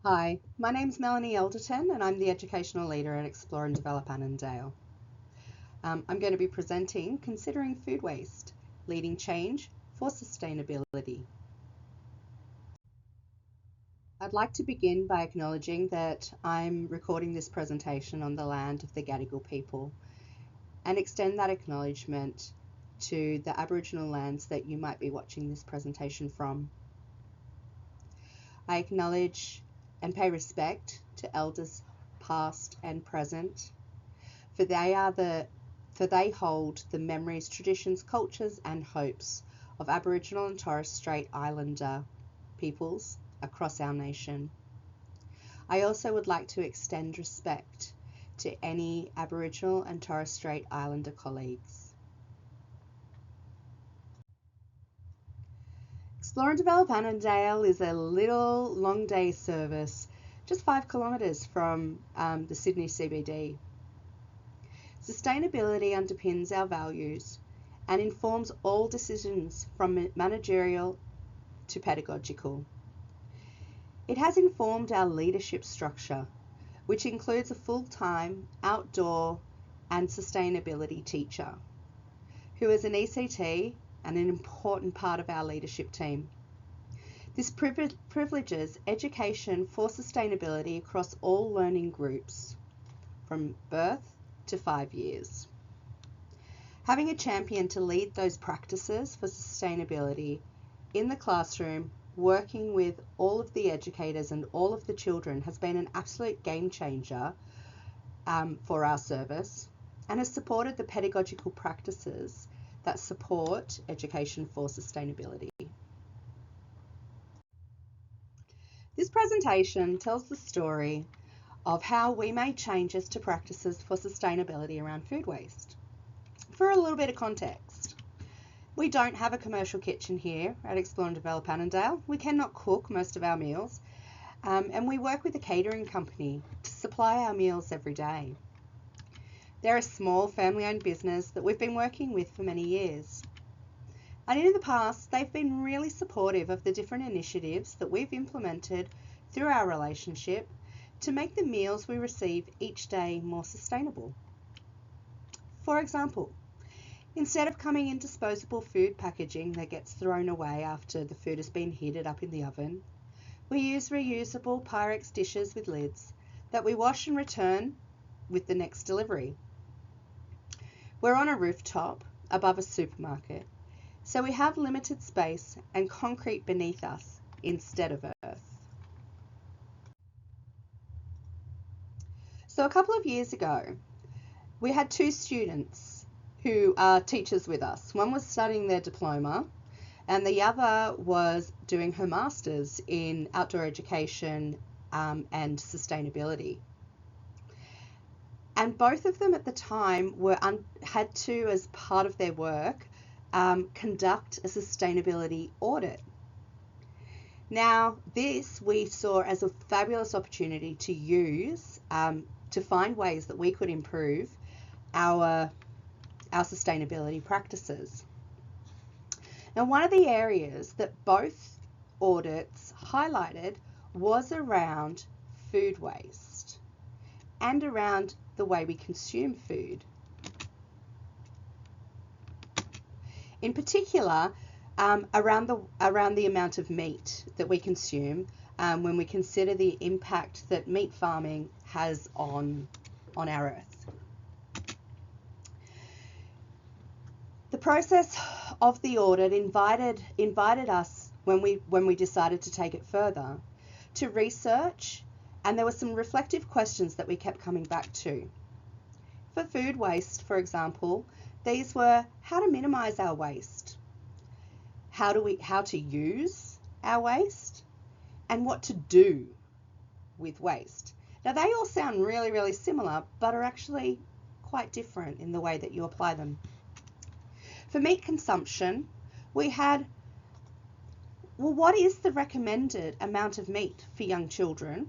Hi, my name's Mel Elderton and I'm the educational leader at Explore and Develop Annandale. I'm going to be presenting Considering Food Waste, Leading Change for Sustainability. I'd like to begin by acknowledging that I'm recording this presentation on the land of the Gadigal people and extend that acknowledgement to the Aboriginal lands that you might be watching this presentation from. I acknowledge and pay respect to elders past and present, for they hold the memories, traditions, cultures and hopes of Aboriginal and Torres Strait Islander peoples across our nation. I also would like to extend respect to any Aboriginal and Torres Strait Islander colleagues. Explore and Develop Annandale is a little long day service just 5 kilometres from the Sydney CBD. Sustainability underpins our values and informs all decisions from managerial to pedagogical. It has informed our leadership structure, which includes a full-time outdoor and sustainability teacher, who is an ECT and an important part of our leadership team. This privileges education for sustainability across all learning groups, from birth to 5 years. Having a champion to lead those practices for sustainability in the classroom, working with all of the educators and all of the children, has been an absolute game changer for our service and has supported the pedagogical practices that support education for sustainability. This presentation tells the story of how we made changes to practices for sustainability around food waste. For a little bit of context, we don't have a commercial kitchen here at Explore and Develop Annandale. We cannot cook most of our meals, and we work with a catering company to supply our meals every day. They're a small family-owned business that we've been working with for many years. And in the past, they've been really supportive of the different initiatives that we've implemented through our relationship to make the meals we receive each day more sustainable. For example, instead of coming in disposable food packaging that gets thrown away after the food has been heated up in the oven, we use reusable Pyrex dishes with lids that we wash and return with the next delivery. We're on a rooftop above a supermarket, so we have limited space and concrete beneath us instead of earth. So a couple of years ago, we had 2 students who are teachers with us. One was studying their diploma and the other was doing her master's in outdoor education and sustainability. And both of them at the time had to, as part of their work, conduct a sustainability audit. Now, this we saw as a fabulous opportunity to use to find ways that we could improve our sustainability practices. Now, one of the areas that both audits highlighted was around food waste and around the way we consume food. In particular, around the amount of meat that we consume when we consider the impact that meat farming has on our earth. The process of the audit invited us, when we decided to take it further, to research, and there were some reflective questions that we kept coming back to. For food waste, for example, these were how to minimize our waste, how to use our waste, and what to do with waste. Now, they all sound really, really similar, but are actually quite different in the way that you apply them. For meat consumption, we had, well, what is the recommended amount of meat for young children,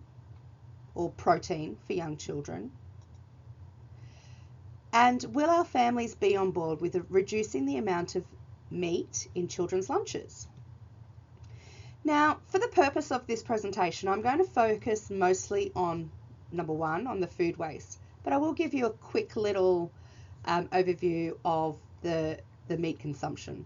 or protein for young children? And will our families be on board with reducing the amount of meat in children's lunches? Now, for the purpose of this presentation, I'm going to focus mostly on number one, on the food waste, but I will give you a quick little overview of the meat consumption.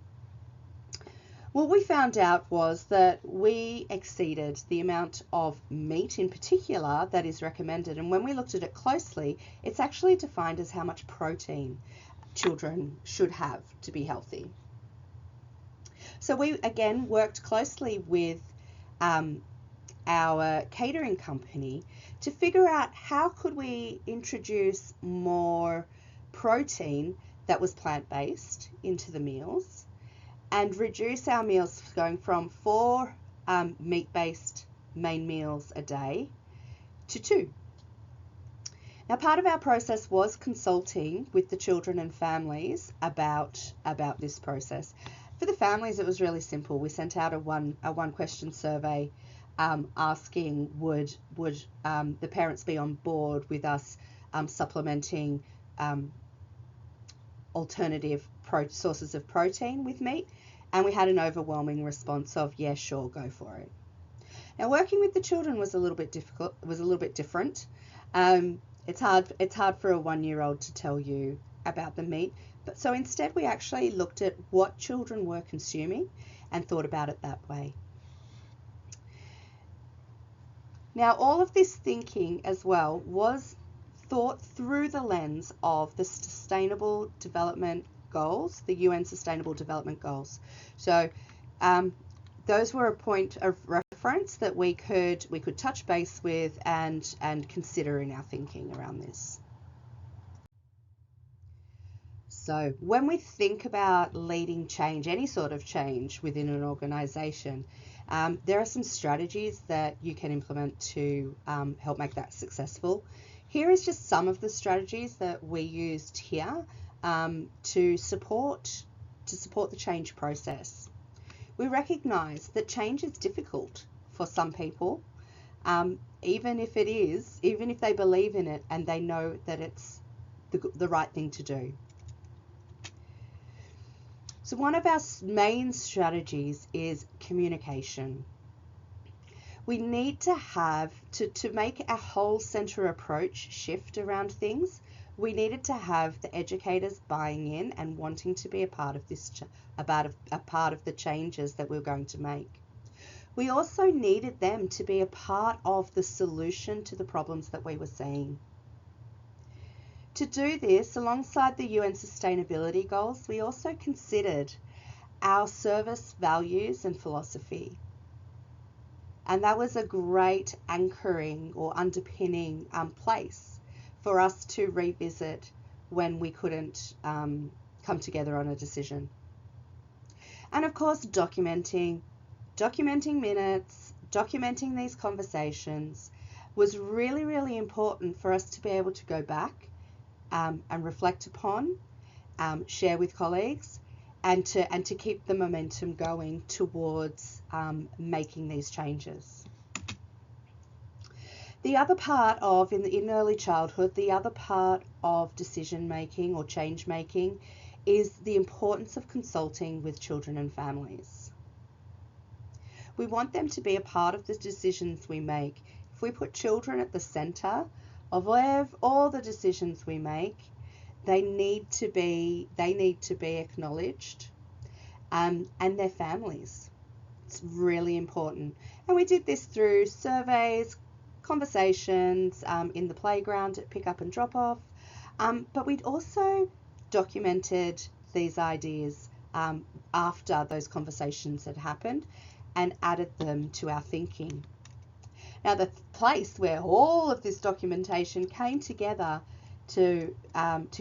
What we found out was that we exceeded the amount of meat in particular that is recommended, and when we looked at it closely, it's actually defined as how much protein children should have to be healthy. So we again worked closely with our catering company to figure out how could we introduce more protein that was plant-based into the meals and reduce our meals going from 4 meat-based main meals a day to 2. Now, part of our process was consulting with the children and families about this process. For the families, it was really simple. We sent out a one question survey asking would the parents be on board with us supplementing alternative sources of protein with meat, and we had an overwhelming response of yes, sure, go for it. Now, working with the children was a little bit different. It's hard for a 1-year-old to tell you about the meat, but so instead we actually looked at what children were consuming and thought about it that way. Now, all of this thinking as well was thought through the lens of the Sustainable Development Goals, the UN Sustainable Development Goals. So those were a point of reference that we could touch base with and consider in our thinking around this. So when we think about leading change, any sort of change within an organisation, there are some strategies that you can implement to help make that successful. Here is just some of the strategies that we used here to support the change process. We recognise that change is difficult for some people, even if they believe in it and they know that it's the right thing to do. So one of our main strategies is communication. We need to have, to make our whole centre approach shift around things, we needed to have the educators buying in and wanting to be a part of this, a part of the changes that we're going to make. We also needed them to be a part of the solution to the problems that we were seeing. To do this, alongside the UN sustainability goals, we also considered our service values and philosophy. And that was a great anchoring or underpinning place for us to revisit when we couldn't come together on a decision. And of course, documenting minutes, documenting these conversations was really, really important for us to be able to go back and reflect upon, share with colleagues, and to keep the momentum going towards making these changes. The other part of, in early childhood, the other part of decision making or change making is the importance of consulting with children and families. We want them to be a part of the decisions we make. If we put children at the centre of all the decisions we make, they need to be acknowledged, and their families. It's really important. And we did this through surveys, conversations in the playground at pick up and drop off, but we'd also documented these ideas after those conversations had happened and added them to our thinking. Now, the place where all of this documentation came together to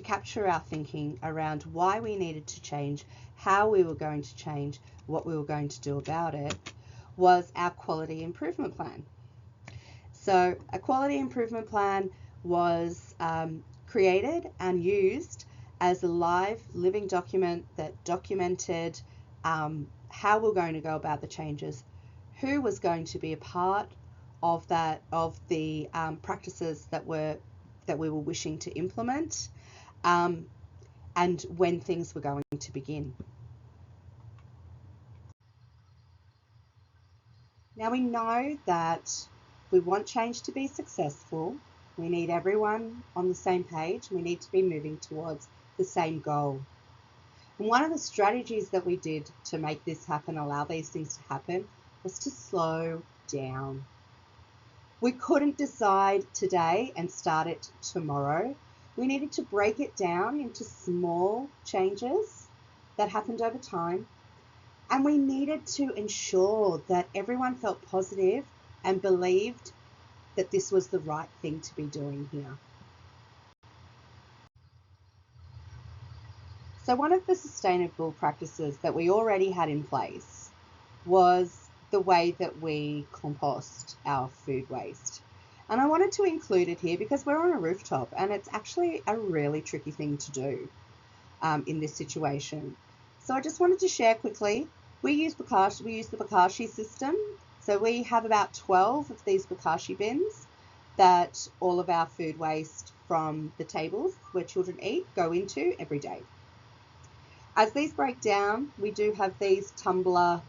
capture our thinking around why we needed to change, how we were going to change, what we were going to do about it, was our quality improvement plan. So a quality improvement plan was created and used as a live living document that documented how we're going to go about the changes, who was going to be a part of the practices that we were wishing to implement, and when things were going to begin. Now we know that we want change to be successful. We need everyone on the same page. We need to be moving towards the same goal. And one of the strategies that we did to make this happen, allow these things to happen, was to slow down. We couldn't decide today and start it tomorrow. We needed to break it down into small changes that happened over time. And we needed to ensure that everyone felt positive and believed that this was the right thing to be doing here. So one of the sustainable practices that we already had in place was the way that we compost our food waste. And I wanted to include it here because we're on a rooftop and it's actually a really tricky thing to do in this situation. So I just wanted to share quickly. We use the Bokashi system. So we have about 12 of these Bokashi bins that all of our food waste from the tables where children eat go into every day. As these break down, we do have these tumbler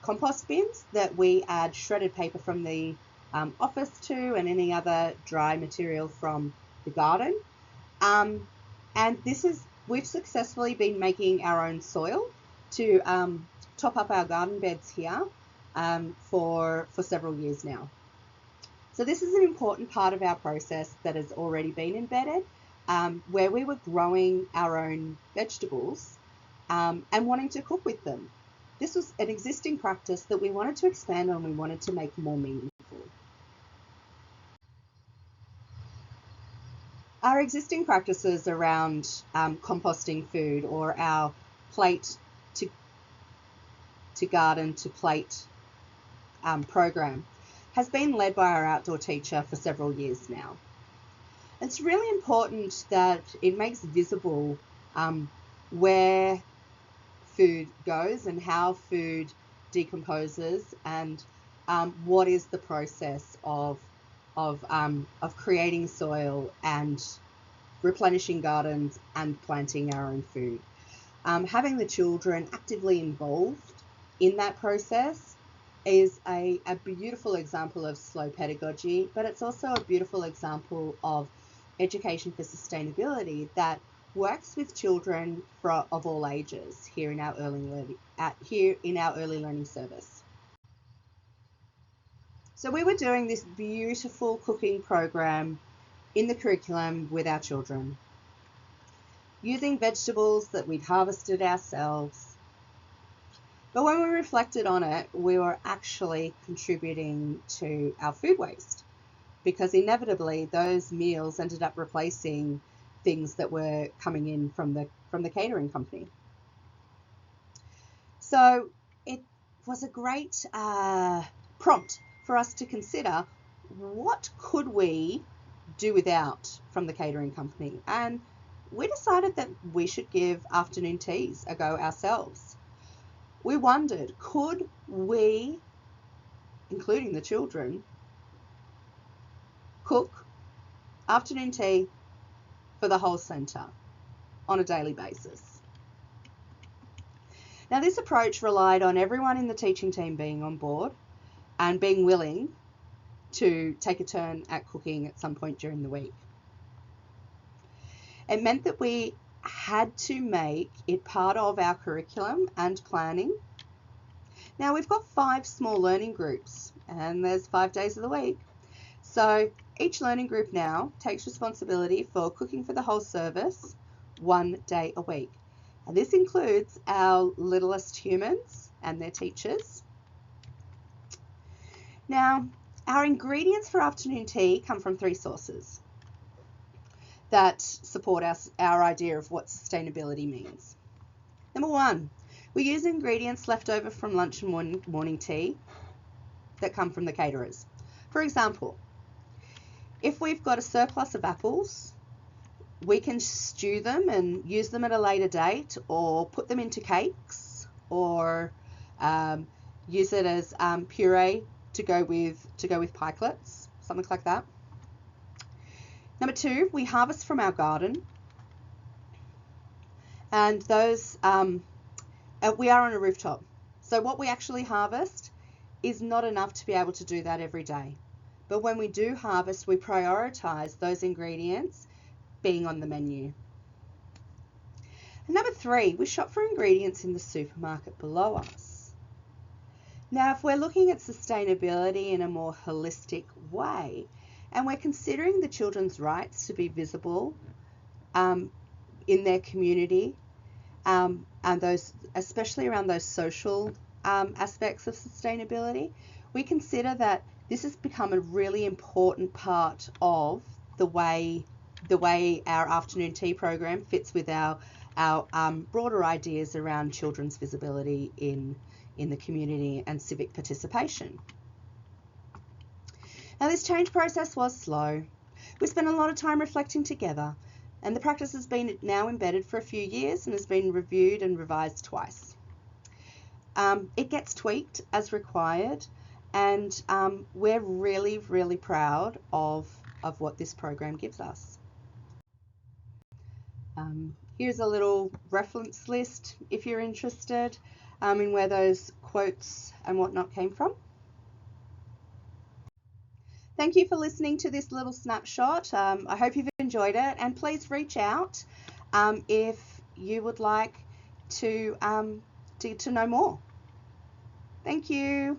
compost bins that we add shredded paper from the office to and any other dry material from the garden. And we've successfully been making our own soil to top up our garden beds here for several years now. So this is an important part of our process that has already been embedded, where we were growing our own vegetables and wanting to cook with them. This was an existing practice that we wanted to expand on, we wanted to make more meaningful. Our existing practices around composting food or our plate to garden to plate program has been led by our outdoor teacher for several years now. It's really important that it makes visible where food goes and how food decomposes and what is the process of creating soil and replenishing gardens and planting our own food. Having the children actively involved in that process is a beautiful example of slow pedagogy, but it's also a beautiful example of education for sustainability that works with children of all ages here in our early learning service. So we were doing this beautiful cooking program in the curriculum with our children, using vegetables that we'd harvested ourselves. But when we reflected on it, we were actually contributing to our food waste because inevitably those meals ended up replacing things that were coming in from the catering company. So it was a great prompt for us to consider what could we do without from the catering company. And we decided that we should give afternoon teas a go ourselves. We wondered, could we, including the children, cook afternoon tea for the whole centre on a daily basis? Now, this approach relied on everyone in the teaching team being on board and being willing to take a turn at cooking at some point during the week. It meant that we had to make it part of our curriculum and planning. Now, we've got 5 small learning groups and there's 5 days of the week. So each learning group now takes responsibility for cooking for the whole service 1 day a week. And this includes our littlest humans and their teachers. Now, our ingredients for afternoon tea come from 3 sources that support our idea of what sustainability means. Number 1, we use ingredients left over from lunch and morning tea that come from the caterers. For example, if we've got a surplus of apples, we can stew them and use them at a later date, or put them into cakes, or use it as puree to go with pikelets, something like that. Number 2, we harvest from our garden, and those we are on a rooftop. So what we actually harvest is not enough to be able to do that every day. But when we do harvest, we prioritise those ingredients being on the menu. And number 3, we shop for ingredients in the supermarket below us. Now, if we're looking at sustainability in a more holistic way, and we're considering the children's rights to be visible in their community, and those, especially around those social aspects of sustainability, we consider that this has become a really important part of the way our afternoon tea program fits with our broader ideas around children's visibility in the community and civic participation. Now, this change process was slow. We spent a lot of time reflecting together, and the practice has been now embedded for a few years and has been reviewed and revised twice. It gets tweaked as required, and we're really, really proud of what this program gives us. Here's a little reference list if you're interested in where those quotes and whatnot came from. Thank you for listening to this little snapshot. I hope you've enjoyed it, and please reach out if you would like to know more. Thank you.